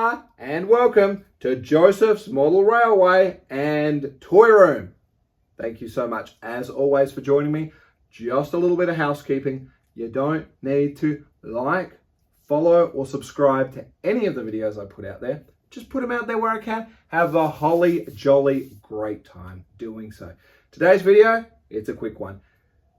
Ta-da! And welcome to Joseph's Model Railway and Toy Room. Thank you so much, as always, for joining me. Just a little bit of housekeeping. You don't need to like, follow, or subscribe to any of the videos I put out there. Just put them out there where I can. Have a holly jolly great time doing so. Today's video, it's a quick one.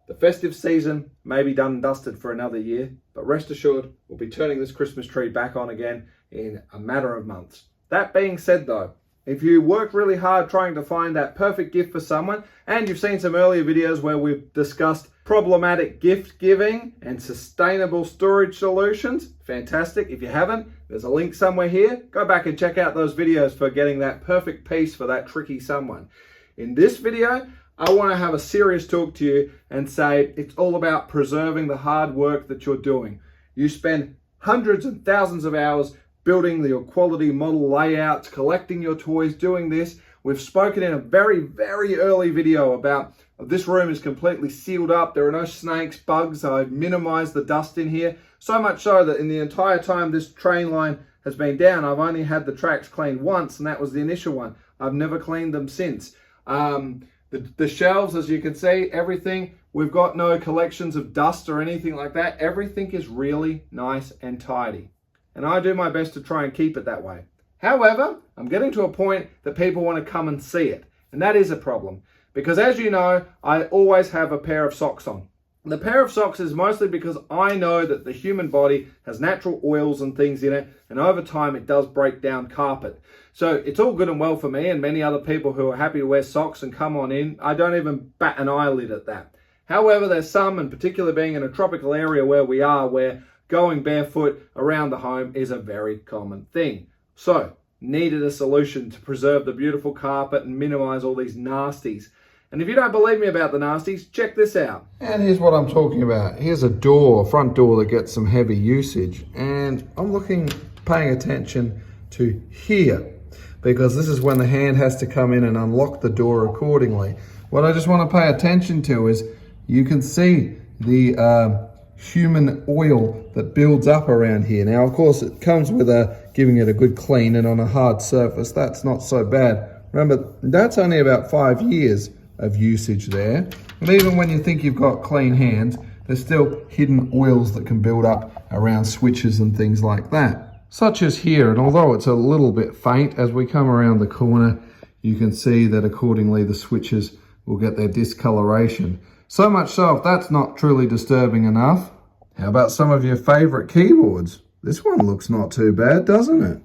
The festive season may be done and dusted for another year, but rest assured, we'll be turning this Christmas tree back on again in a matter of months. That being said though, if you work really hard trying to find that perfect gift for someone, and you've seen some earlier videos where we've discussed problematic gift giving and sustainable storage solutions, fantastic. If you haven't, there's a link somewhere here. Go back and check out those videos for getting that perfect piece for that tricky someone. In this video, I want to have a serious talk to you and say it's all about preserving the hard work that you're doing. You spend hundreds and thousands of hours building your quality model layouts, collecting your toys, doing this. We've spoken in a very, very early video about this room is completely sealed up. There are no snakes, bugs. I've minimized the dust in here. So much so that in the entire time this train line has been down, I've only had the tracks cleaned once, and that was the initial one. I've never cleaned them since. The shelves, as you can see, everything, we've got no collections of dust or anything like that. Everything is really nice and tidy. And I do my best to try and keep it that way. However, I'm getting to a point that people want to come and see it. And that is a problem. Because as you know, I always have a pair of socks on. And the pair of socks is mostly because I know that the human body has natural oils and things in it. And over time, it does break down carpet. So it's all good and well for me and many other people who are happy to wear socks and come on in. I don't even bat an eyelid at that. However, there's some, and particularly being in a tropical area where we are, where going barefoot around the home is a very common thing. So, needed a solution to preserve the beautiful carpet and minimize all these nasties. And if you don't believe me about the nasties, check this out. And here's what I'm talking about. Here's a door, a front door that gets some heavy usage. And I'm paying attention to here, because this is when the hand has to come in and unlock the door accordingly. What I just want to pay attention to is you can see the human oil that builds up around here. Now, of course, it comes with giving it a good clean, and on a hard surface, that's not so bad. Remember, that's only about 5 years of usage there. And even when you think you've got clean hands, there's still hidden oils that can build up around switches and things like that. Such as here, and although it's a little bit faint, as we come around the corner, you can see that accordingly the switches will get their discoloration. So much so, if that's not truly disturbing enough, how about some of your favorite keyboards? This one looks not too bad, doesn't it?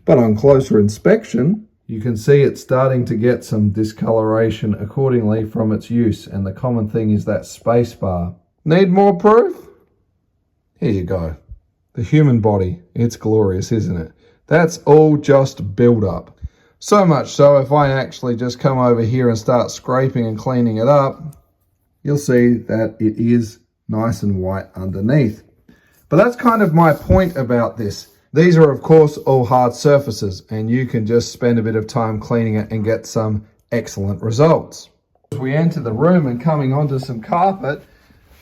But on closer inspection, you can see it's starting to get some discoloration accordingly from its use, and the common thing is that space bar. Need more proof? Here you go. The human body, it's glorious, isn't it? That's all just build up. So much so, if I actually just come over here and start scraping and cleaning it up, you'll see that it is nice and white underneath. But that's kind of my point about this. These are, of course, all hard surfaces, and you can just spend a bit of time cleaning it and get some excellent results. As we enter the room and coming onto some carpet,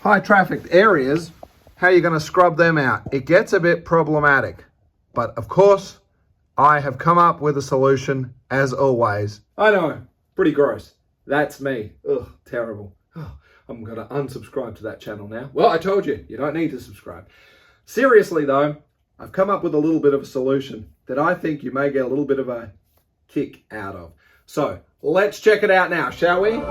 high trafficked areas, how are you going to scrub them out? It gets a bit problematic. But of course, I have come up with a solution as always. I know, pretty gross. That's me. Ugh, terrible. Oh, I'm going to unsubscribe to that channel now. Well, I told you, you don't need to subscribe. Seriously though, I've come up with a little bit of a solution that I think you may get a little bit of a kick out of. So let's check it out now, shall we?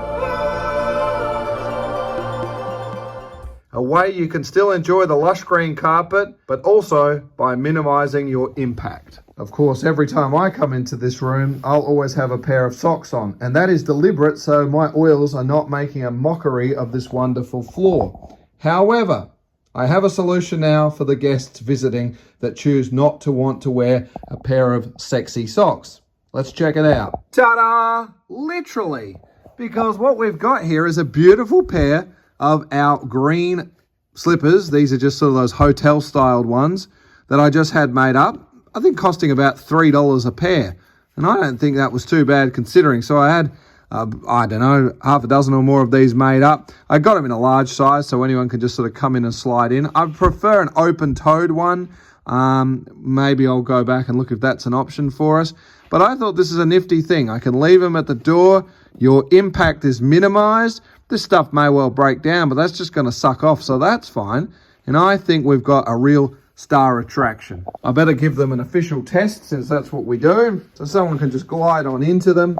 A way you can still enjoy the lush green carpet, but also by minimizing your impact. Of course, every time I come into this room, I'll always have a pair of socks on, and that is deliberate so my oils are not making a mockery of this wonderful floor. However, I have a solution now for the guests visiting that choose not to want to wear a pair of sexy socks. Let's check it out. Ta-da! Literally, because what we've got here is a beautiful pair of our green slippers. These are just sort of those hotel styled ones that I just had made up. I think costing about $3 a pair. And I don't think that was too bad considering. So I had, I don't know, half a dozen or more of these made up. I got them in a large size so anyone can just sort of come in and slide in. I prefer an open-toed one. Maybe I'll go back and look if that's an option for us. But I thought this is a nifty thing. I can leave them at the door. Your impact is minimized. This stuff may well break down, but that's just going to suck off, so that's fine. And I think we've got a real star attraction. I better give them an official test since that's what we do. So someone can just glide on into them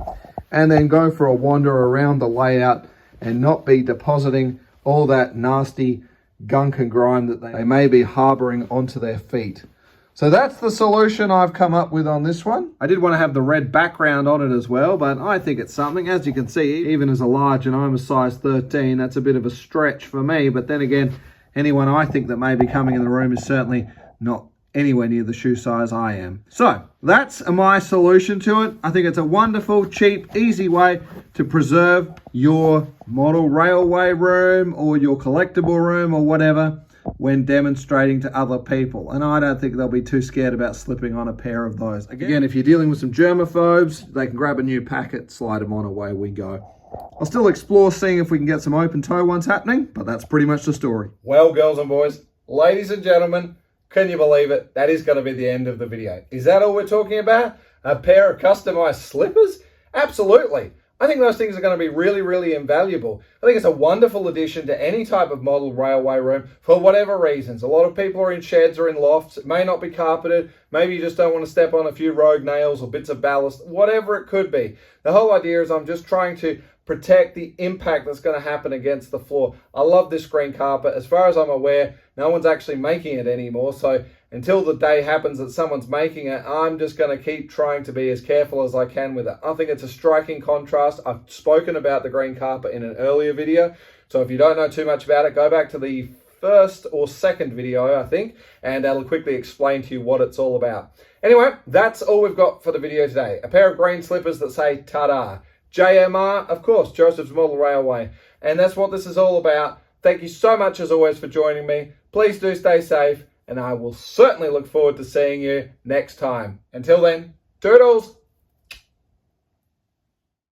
and then go for a wander around the layout and not be depositing all that nasty gunk and grime that they may be harboring onto their feet. So that's the solution I've come up with on this one. I did want to have the red background on it as well, but I think it's something. As you can see, even as a large and I'm a size 13, that's a bit of a stretch for me. But then again, anyone I think that may be coming in the room is certainly not anywhere near the shoe size I am. So that's my solution to it. I think it's a wonderful, cheap, easy way to preserve your model railway room or your collectible room or whatever when demonstrating to other people. And I don't think they'll be too scared about slipping on a pair of those. Again, if you're dealing with some germaphobes, they can grab a new packet, slide them on, away we go. I'll still explore seeing if we can get some open toe ones happening, but that's pretty much the story. Well, girls and boys, ladies and gentlemen, can you believe it? That is going to be the end of the video. Is that all we're talking about? A pair of customized slippers? Absolutely. I think those things are going to be really, really invaluable. I think it's a wonderful addition to any type of model railway room for whatever reasons. A lot of people are in sheds or in lofts. It may not be carpeted. Maybe you just don't want to step on a few rogue nails or bits of ballast, whatever it could be. The whole idea is I'm just trying to protect the impact that's going to happen against the floor. I love this green carpet. As far as I'm aware, no one's actually making it anymore. So until the day happens that someone's making it, I'm just going to keep trying to be as careful as I can with it. I think it's a striking contrast. I've spoken about the green carpet in an earlier video. So if you don't know too much about it, go back to the first or second video, I think, and that'll quickly explain to you what it's all about. Anyway, that's all we've got for the video today. A pair of green slippers that say TADA. JMR, of course, Joseph's Model Railway. And that's what this is all about. Thank you so much, as always, for joining me. Please do stay safe, and I will certainly look forward to seeing you next time. Until then, toodles!